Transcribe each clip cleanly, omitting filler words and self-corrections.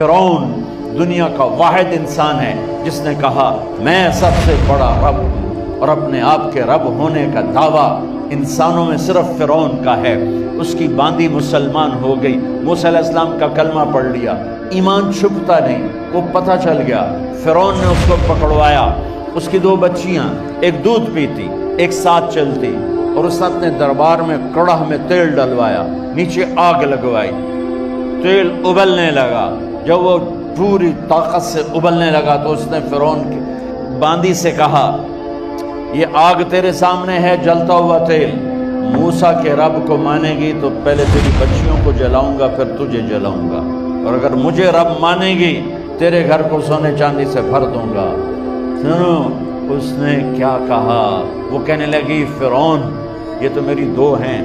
فرعون دنیا کا واحد انسان ہے جس نے کہا میں سب سے بڑا رب ہوں، اور اپنے آپ کے رب ہونے کا دعویٰ انسانوں میں صرف فرعون کا ہے۔ اس کی باندی مسلمان ہو گئی، موسیٰ علیہ السلام کا کلمہ پڑھ لیا، ایمان چھپتا نہیں، وہ پتہ چل گیا۔ فرعون نے اس کو پکڑوایا، اس کی 2 بچیاں، ایک دودھ پیتی ایک ساتھ چلتی، اور اس نے اپنے دربار میں کڑاہ میں تیل ڈلوایا، نیچے آگ لگوائی، تیل ابلنے لگا۔ جب وہ پوری طاقت سے ابلنے لگا تو اس نے فرعون کی باندی سے کہا یہ آگ تیرے سامنے ہے، جلتا ہوا تیل، موسیٰ کے رب کو مانے گی تو پہلے تیری بچیوں کو جلاؤں گا پھر تجھے جلاؤں گا، اور اگر مجھے رب مانے گی تیرے گھر کو سونے چاندی سے بھر دوں گا۔ سنو اس نے کیا کہا، وہ کہنے لگی فرعون یہ تو میری 2 ہیں،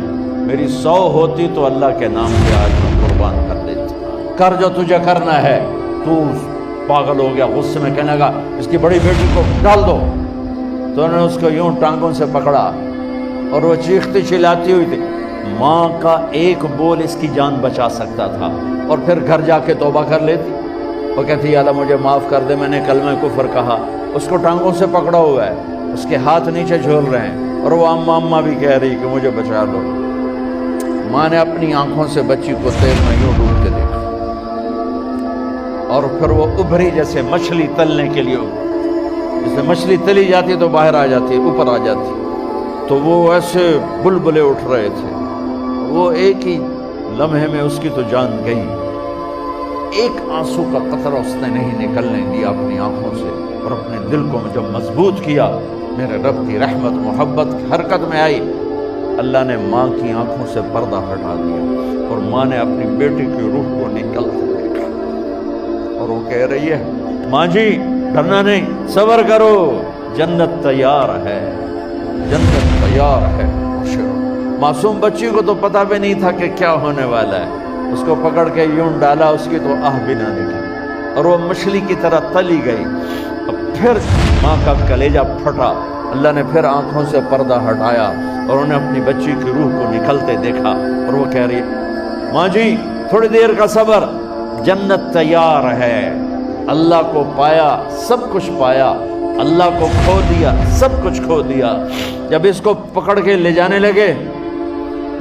میری 100 ہوتی تو اللہ کے نام پہ آج میں قربان کر دیتی، کر جو تجھے کرنا ہے۔ تو پاگل ہو گیا، غصے میں کہنے لگا اس کی بڑی بیٹی کو ڈال دو۔ تو انہوں نے اس کو یوں ٹانگوں سے پکڑا اور وہ چیختی چلاتی ہوئی تھی۔ ماں کا ایک بول اس کی جان بچا سکتا تھا، اور پھر گھر جا کے توبہ کر لیتی، وہ کہتی یا اللہ مجھے معاف کر دے، میں نے کلمہ کفر کہا۔ اس کو ٹانگوں سے پکڑا ہوا ہے، اس کے ہاتھ نیچے جھول رہے ہیں، اور وہ اماں بھی کہہ رہی کہ مجھے بچا لو۔ ماں نے اپنی آنکھوں سے بچی کو تیل میں یوں ڈوب کے دیکھا، اور پھر وہ ابھری جیسے مچھلی تلنے کے لیے، جیسے مچھلی تلی جاتی تو باہر آ جاتی، اوپر آ جاتی، تو وہ ایسے بلبلے اٹھ رہے تھے۔ وہ ایک ہی لمحے میں اس کی تو جان گئی، ایک آنسو کا قطرہ اس نے نہیں نکلنے دیا اپنی آنکھوں سے، اور اپنے دل کو جب مضبوط کیا، میرے رب کی رحمت محبت حرکت میں آئی۔ اللہ نے ماں کی آنکھوں سے پردہ ہٹا دیا، اور ماں نے اپنی بیٹی کی روح کو نکلتے دیکھا، اور وہ کہہ رہی ہے ماں جی ڈرنا نہیں، صبر کرو، جنت تیار ہے، جنت تیار ہے۔ معصوم بچی کو تو پتہ بھی نہیں تھا کہ کیا ہونے والا ہے، اس کو پکڑ کے یوں ڈالا، اس کی تو آہ بھی نہ نکلی، اور وہ مچھلی کی طرح تلی گئی۔ اب پھر ماں کا کلیجہ پھٹا، اللہ نے پھر آنکھوں سے پردہ ہٹایا، اور انہیں اپنی بچی کی روح کو نکلتے دیکھا، اور وہ کہہ رہی ہے ماں جی تھوڑی دیر کا صبر، جنت تیار ہے۔ اللہ کو پایا سب کچھ پایا، اللہ کو کھو دیا سب کچھ کھو دیا۔ جب اس کو پکڑ کے لے جانے لگے،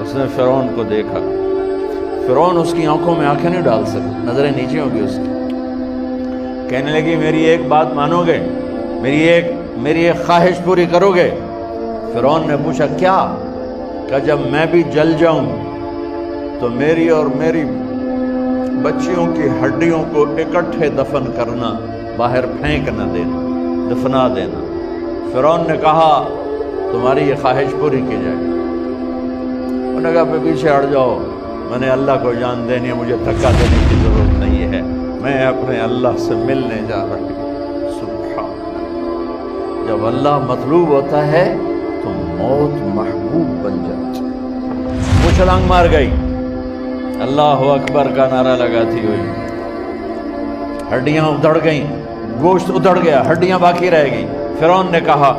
اس نے فرعون کو دیکھا، فرعون اس کی آنکھوں میں آنکھیں نہیں ڈال سکتا، نظریں نیچے ہوگی اس کی۔ کہنے لگی میری ایک بات مانو گے، میری ایک خواہش پوری کرو گے؟ فرعون نے پوچھا کیا؟ کہ جب میں بھی جل جاؤں تو میری اور میری بچیوں کی ہڈیوں کو اکٹھے دفن کرنا، باہر پھینک نہ دینا، دفنا دینا۔ فرعون نے کہا تمہاری یہ خواہش پوری کی جائے۔ انہوں نے کہا پیچھے ہٹ جاؤ، میں نے اللہ کو جان دینی ہے، مجھے دھکا دینے کی ضرورت نہیں ہے، میں اپنے اللہ سے ملنے جا رہی ہوں۔ سبحان اللہ، جب اللہ مطلوب ہوتا ہے تو موت محبوب بن جاتی۔ وہ چھلانگ مار گئی، اللہ اکبر کا نعرہ لگاتی ہوئی، ہڈیاں ادھڑ گئیں، گوشت ادھڑ گیا، ہڈیاں باقی رہ گئی۔ فرعون نے کہا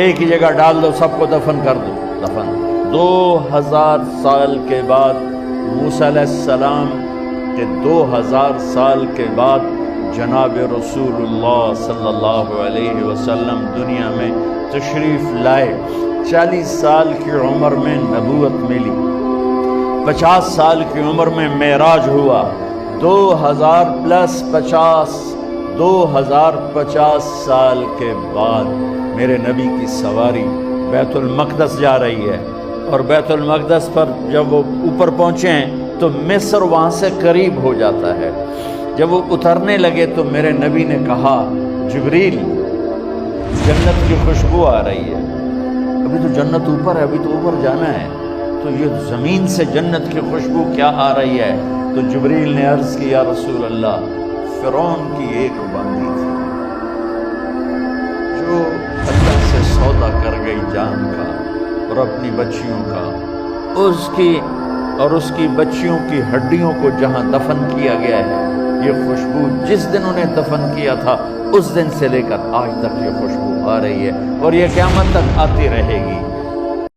ایک ہی جگہ ڈال دو، سب کو دفن کر دو۔ دفن 2000 سال کے بعد، موسیٰ علیہ السلام کے 2000 سال کے بعد جناب رسول اللہ صلی اللہ علیہ وسلم دنیا میں تشریف لائے۔ 40 سال کی عمر میں نبوت ملی، 50 سال کی عمر میں معراج ہوا، 2050 سال کے بعد میرے نبی کی سواری بیت المقدس جا رہی ہے، اور بیت المقدس پر جب وہ اوپر پہنچے ہیں تو مصر وہاں سے قریب ہو جاتا ہے۔ جب وہ اترنے لگے تو میرے نبی نے کہا جبریل جنت کی خوشبو آ رہی ہے، ابھی تو جنت اوپر ہے، ابھی تو اوپر جانا ہے، تو یہ زمین سے جنت کی خوشبو کیا آ رہی ہے؟ تو جبریل نے عرض کی یا رسول اللہ فرعون کی ایک باندی تھی جو اللہ سے سودا کر گئی جان کا اور اپنی بچیوں کا، اس کی بچیوں کی ہڈیوں کو جہاں دفن کیا گیا ہے، یہ خوشبو جس دن انہیں دفن کیا تھا اس دن سے لے کر آج تک یہ خوشبو آ رہی ہے، اور یہ قیامت تک آتی رہے گی۔